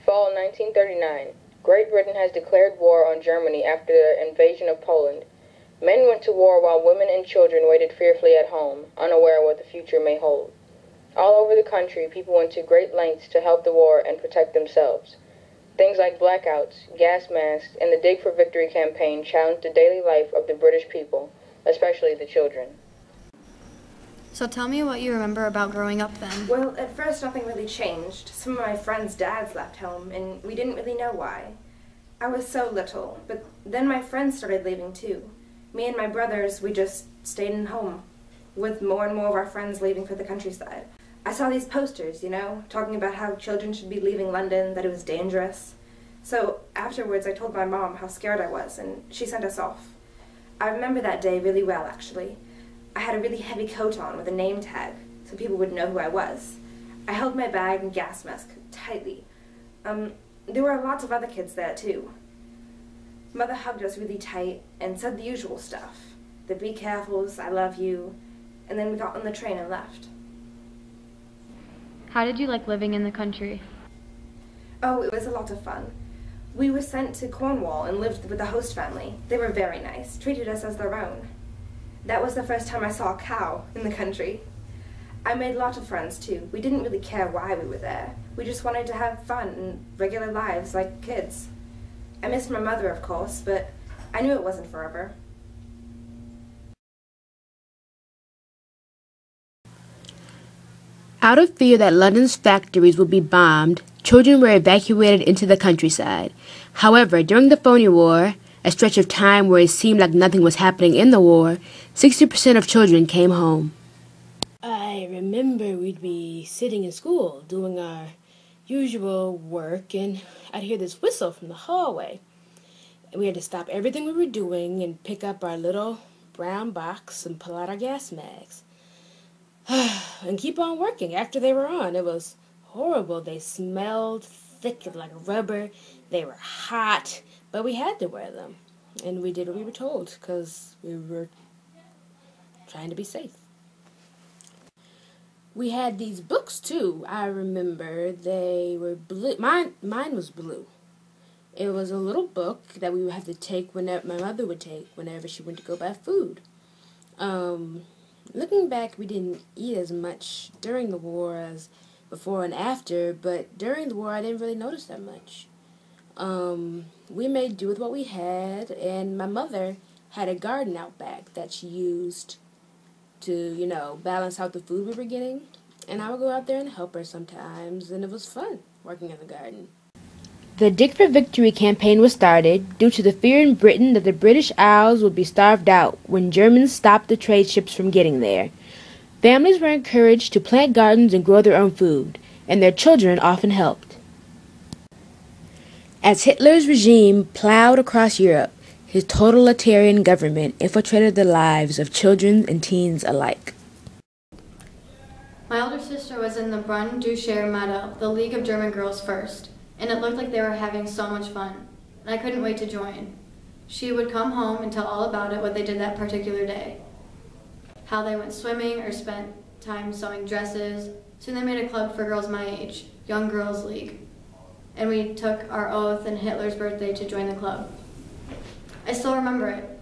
Fall 1939. Great Britain has declared war on Germany after their invasion of Poland. Men went to war while women and children waited fearfully at home, unaware what the future may hold. All over the country, people went to great lengths to help the war and protect themselves. Things like blackouts, gas masks, and the Dig for Victory campaign challenged the daily life of the British people, especially the children. So tell me what you remember about growing up then. Well, at first nothing really changed. Some of my friends' dads left home, and we didn't really know why. I was so little, but then my friends started leaving too. Me and my brothers, we just stayed in home, with more and more of our friends leaving for the countryside. I saw these posters, talking about how children should be leaving London, that it was dangerous. So afterwards I told my mom how scared I was, and she sent us off. I remember that day really well, actually. I had a really heavy coat on with a name tag, so people would know who I was. I held my bag and gas mask tightly. There were lots of other kids there, too. Mother hugged us really tight and said the usual stuff. The be carefuls, I love you, and then we got on the train and left. How did you like living in the country? Oh, it was a lot of fun. We were sent to Cornwall and lived with the host family. They were very nice, treated us as their own. That was the first time I saw a cow in the country. I made lots of friends too. We didn't really care why we were there. We just wanted to have fun and regular lives like kids. I missed my mother, of course, but I knew it wasn't forever. Out of fear that London's factories would be bombed, children were evacuated into the countryside. However, during the Phony War, a stretch of time where it seemed like nothing was happening in the war, 60% of children came home. I remember we'd be sitting in school doing our usual work, and I'd hear this whistle from the hallway. We had to stop everything we were doing and pick up our little brown box and pull out our gas mags. And keep on working after they were on. It was horrible. They smelled thick like rubber. They were hot, but we had to wear them. And we did what we were told because we were trying to be safe. We had these books too. I remember they were blue. Mine was blue. It was a little book that we would have to take whenever my mother would take whenever she went to go buy food. Looking back, we didn't eat as much during the war as before and after, but during the war I didn't really notice that much. We made do with what we had, and my mother had a garden out back that she used to, balance out the food we were getting, and I would go out there and help her sometimes, and it was fun working in the garden. The Dig for Victory campaign was started due to the fear in Britain that the British Isles would be starved out when Germans stopped the trade ships from getting there. Families were encouraged to plant gardens and grow their own food, and their children often helped. As Hitler's regime plowed across Europe, his totalitarian government infiltrated the lives of children and teens alike. My older sister was in the Brunn du Cher Meadow, the League of German Girls First, and it looked like they were having so much fun, and I couldn't wait to join. She would come home and tell all about it, what they did that particular day, how they went swimming or spent time sewing dresses. Soon they made a club for girls my age, Young Girls League, and we took our oath on Hitler's birthday to join the club. I still remember it.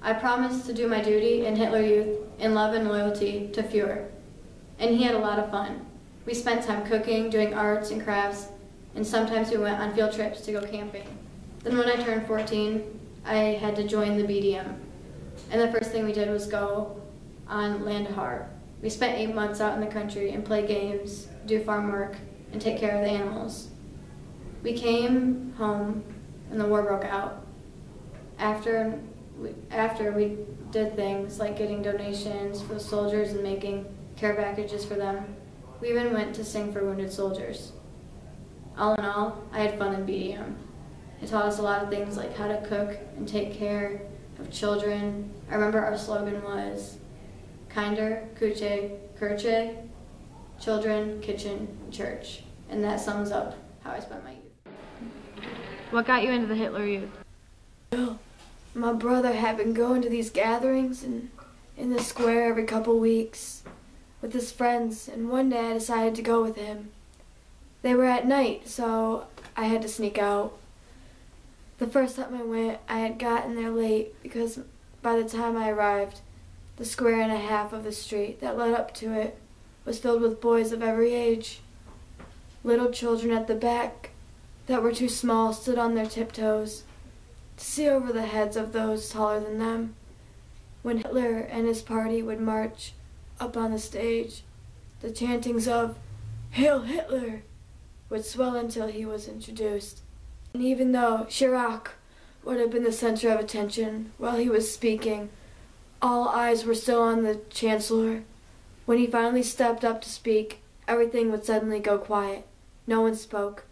I promised to do my duty in Hitler Youth in love and loyalty to Führer, and he had a lot of fun. We spent time cooking, doing arts and crafts, and sometimes we went on field trips to go camping. Then when I turned 14, I had to join the BDM, and the first thing we did was go on Land to Heart. We spent 8 months out in the country and play games, do farm work, and take care of the animals. We came home and the war broke out. After we did things like getting donations for the soldiers and making care packages for them, we even went to sing for wounded soldiers. All in all, I had fun in BDM. It taught us a lot of things like how to cook and take care of children. I remember our slogan was kinder, kuche, kirche, children, kitchen, church. And that sums up how I spent my youth. What got you into the Hitler Youth? Well, my brother had been going to these gatherings in the square every couple weeks with his friends, and one day I decided to go with him. They were at night, so I had to sneak out. The first time I went, I had gotten there late because by the time I arrived, the square and a half of the street that led up to it was filled with boys of every age. Little children at the back that were too small stood on their tiptoes to see over the heads of those taller than them. When Hitler and his party would march up on the stage, the chantings of "Hail Hitler" would swell until he was introduced. And even though Chirac would have been the center of attention while he was speaking, all eyes were still on the Chancellor. When he finally stepped up to speak, everything would suddenly go quiet. No one spoke.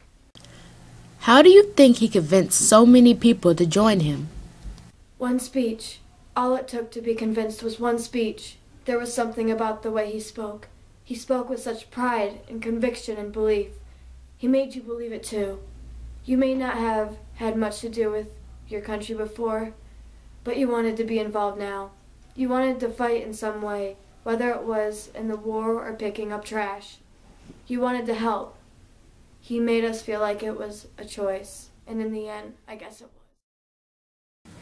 How do you think he convinced so many people to join him? One speech. All it took to be convinced was one speech. There was something about the way he spoke. He spoke with such pride and conviction and belief. He made you believe it too. You may not have had much to do with your country before, but you wanted to be involved now. You wanted to fight in some way, whether it was in the war or picking up trash. You wanted to help. He made us feel like it was a choice, and in the end, I guess it was.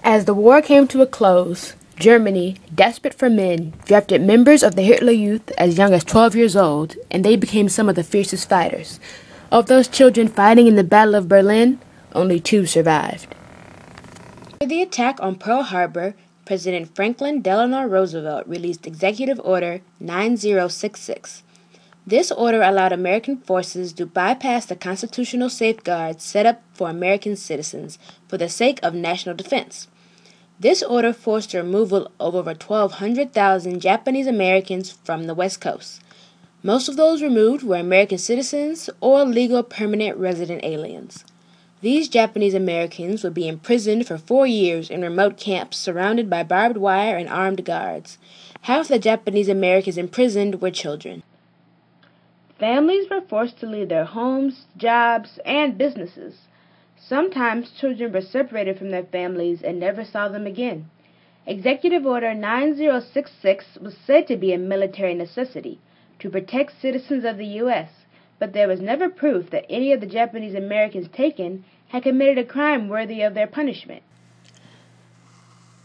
As the war came to a close, Germany, desperate for men, drafted members of the Hitler Youth as young as 12 years old, and they became some of the fiercest fighters. Of those children fighting in the Battle of Berlin, only 2 survived. After the attack on Pearl Harbor, President Franklin Delano Roosevelt released Executive Order 9066. This order allowed American forces to bypass the constitutional safeguards set up for American citizens for the sake of national defense. This order forced the removal of over 1,200,000 Japanese Americans from the West Coast. Most of those removed were American citizens or legal permanent resident aliens. These Japanese Americans would be imprisoned for 4 years in remote camps surrounded by barbed wire and armed guards. Half the Japanese Americans imprisoned were children. Families were forced to leave their homes, jobs, and businesses. Sometimes children were separated from their families and never saw them again. Executive Order 9066 was said to be a military necessity to protect citizens of the U.S., but there was never proof that any of the Japanese Americans taken had committed a crime worthy of their punishment.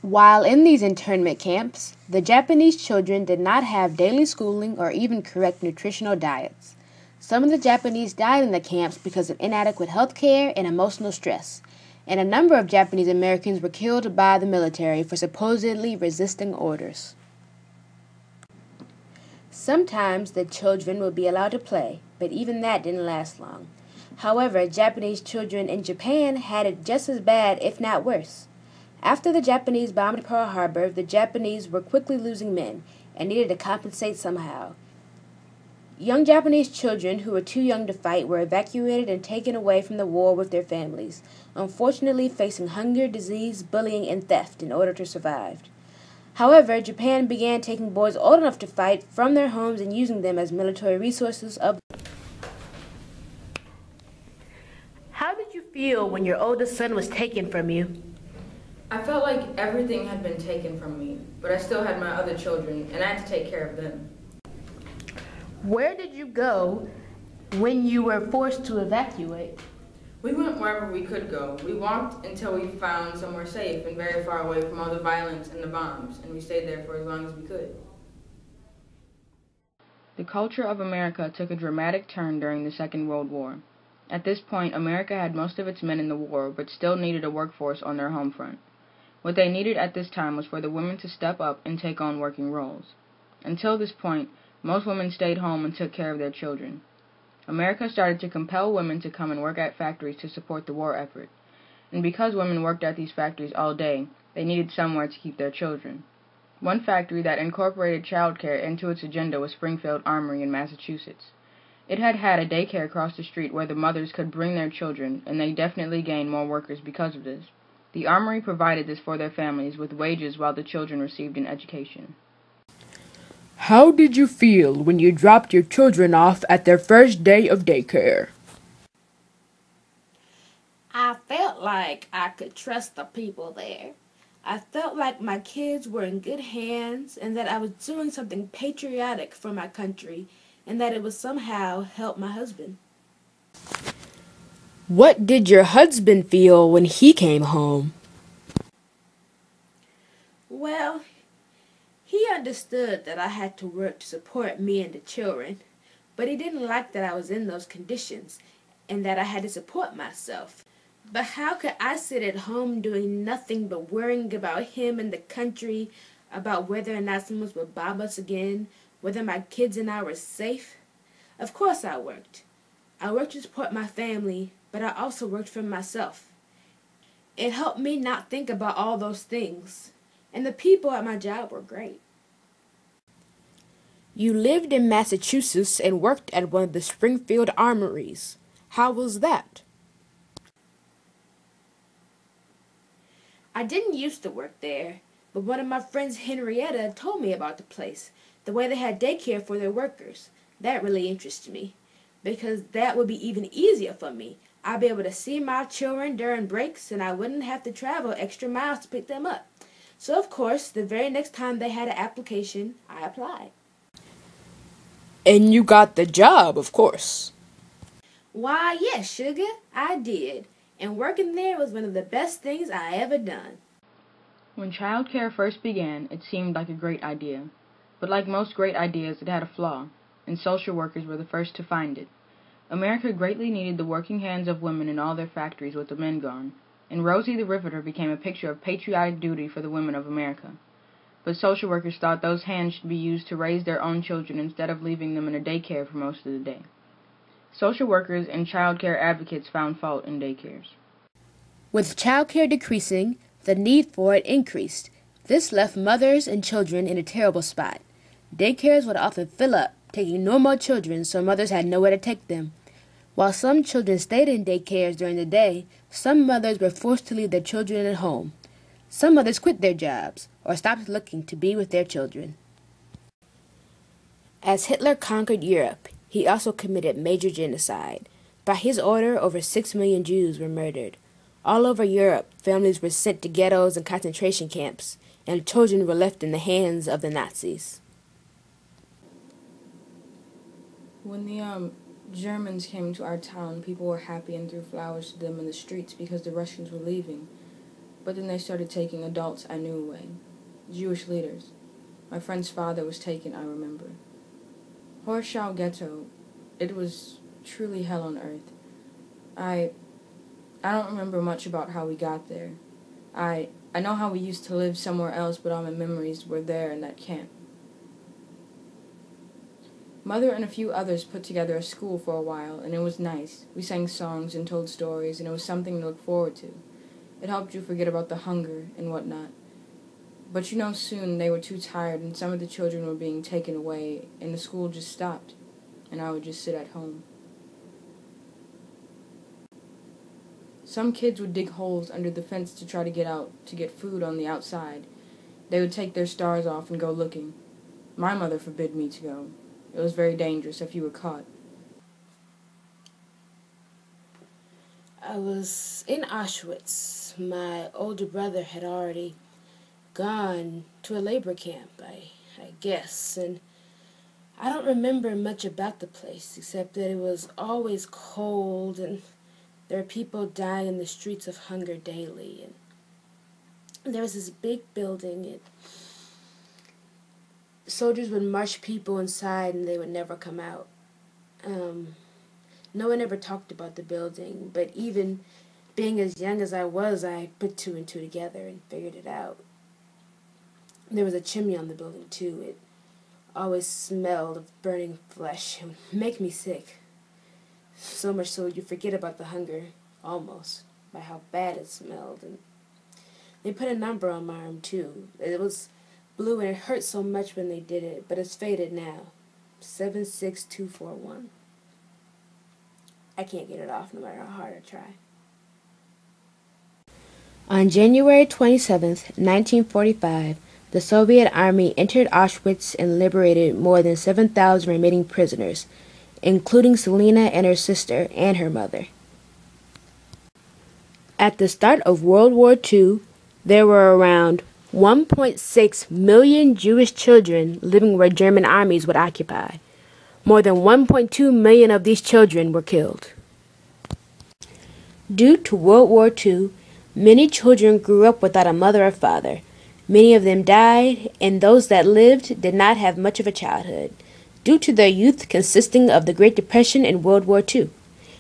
While in these internment camps, the Japanese children did not have daily schooling or even correct nutritional diets. Some of the Japanese died in the camps because of inadequate health care and emotional stress, and a number of Japanese Americans were killed by the military for supposedly resisting orders. Sometimes the children would be allowed to play, but even that didn't last long. However, Japanese children in Japan had it just as bad, if not worse. After the Japanese bombed Pearl Harbor, the Japanese were quickly losing men and needed to compensate somehow. Young Japanese children who were too young to fight were evacuated and taken away from the war with their families, unfortunately facing hunger, disease, bullying, and theft in order to survive. However, Japan began taking boys old enough to fight from their homes and using them as military resources of. How did you feel when your oldest son was taken from you? I felt like everything had been taken from me, but I still had my other children, and I had to take care of them. Where did you go when you were forced to evacuate? We went wherever we could go. We walked until we found somewhere safe and very far away from all the violence and the bombs, and we stayed there for as long as we could. The culture of America took a dramatic turn during the Second World War. At this point, America had most of its men in the war, but still needed a workforce on their home front. What they needed at this time was for the women to step up and take on working roles. Until this point, most women stayed home and took care of their children. America started to compel women to come and work at factories to support the war effort. And because women worked at these factories all day, they needed somewhere to keep their children. One factory that incorporated childcare into its agenda was Springfield Armory in Massachusetts. It had had a daycare across the street where the mothers could bring their children, and they definitely gained more workers because of this. The Armory provided this for their families with wages while the children received an education. How did you feel when you dropped your children off at their first day of daycare? I felt like I could trust the people there. I felt like my kids were in good hands and that I was doing something patriotic for my country and that it would somehow help my husband. What did your husband feel when he came home? Well, he understood that I had to work to support me and the children, but he didn't like that I was in those conditions and that I had to support myself. But how could I sit at home doing nothing but worrying about him and the country, about whether or not someone would bomb us again, whether my kids and I were safe? Of course I worked. I worked to support my family, but I also worked for myself. It helped me not think about all those things. And the people at my job were great. You lived in Massachusetts and worked at one of the Springfield armories. How was that? I didn't used to work there, but one of my friends, Henrietta, told me about the place, the way they had daycare for their workers. That really interested me, because that would be even easier for me. I'd be able to see my children during breaks, and I wouldn't have to travel extra miles to pick them up. So, of course, the very next time they had an application, I applied. And you got the job, of course. Why, yes, sugar, I did. And working there was one of the best things I ever done. When child care first began, it seemed like a great idea. But like most great ideas, it had a flaw, and social workers were the first to find it. America greatly needed the working hands of women in all their factories with the men gone, and Rosie the Riveter became a picture of patriotic duty for the women of America. But social workers thought those hands should be used to raise their own children instead of leaving them in a daycare for most of the day. Social workers and child care advocates found fault in daycares. With child care decreasing, the need for it increased. This left mothers and children in a terrible spot. Daycares would often fill up, taking normal children, so mothers had nowhere to take them. While some children stayed in daycares during the day, some mothers were forced to leave their children at home. Some mothers quit their jobs or stopped looking to be with their children. As Hitler conquered Europe, he also committed major genocide. By his order, over 6 million Jews were murdered. All over Europe, families were sent to ghettos and concentration camps, and children were left in the hands of the Nazis. When the Germans came to our town, people were happy and threw flowers to them in the streets because the Russians were leaving. But then they started taking adults I knew away. Jewish leaders. My friend's father was taken, I remember. Warsaw Ghetto, it was truly hell on earth. I don't remember much about how we got there. I know how we used to live somewhere else, but all my memories were there in that camp. Mother and a few others put together a school for a while, and it was nice. We sang songs and told stories, and it was something to look forward to. It helped you forget about the hunger and whatnot. But you know, soon they were too tired, and some of the children were being taken away, and the school just stopped, and I would just sit at home. Some kids would dig holes under the fence to try to get out, to get food on the outside. They would take their stars off and go looking. My mother forbid me to go. It was very dangerous if you were caught. I was in Auschwitz. My older brother had already gone to a labor camp, I guess, and I don't remember much about the place except that it was always cold and there were people dying in the streets of hunger daily, and there was this big building, and soldiers would march people inside and they would never come out. No one ever talked about the building, but even being as young as I was, I put two and two together and figured it out. There was a chimney on the building, too. It always smelled of burning flesh. It would make me sick. So much so you forget about the hunger, almost, by how bad it smelled. And they put a number on my arm, too. It was blue, and it hurt so much when they did it, but it's faded now. 76241. I can't get it off no matter how hard I try. On January 27, 1945, the Soviet army entered Auschwitz and liberated more than 7,000 remaining prisoners, including Selena and her sister and her mother. At the start of World War II, there were around 1.6 million Jewish children living where German armies would occupy. More than 1.2 million of these children were killed. Due to World War II, many children grew up without a mother or father. Many of them died, and those that lived did not have much of a childhood, due to their youth consisting of the Great Depression and World War II.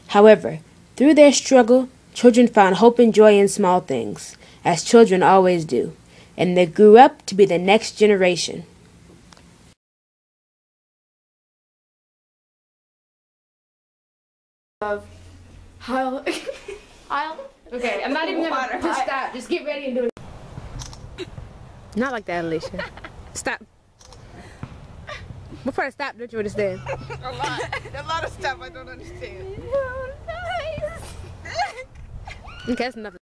However, through their struggle, children found hope and joy in small things, as children always do, and they grew up to be the next generation. Of how Okay, I'm not even gonna just stop. Just get ready and do it. Not like that, Alicia. Stop. Before I stop, don't you understand? A lot of stuff I don't understand. Okay, that's enough.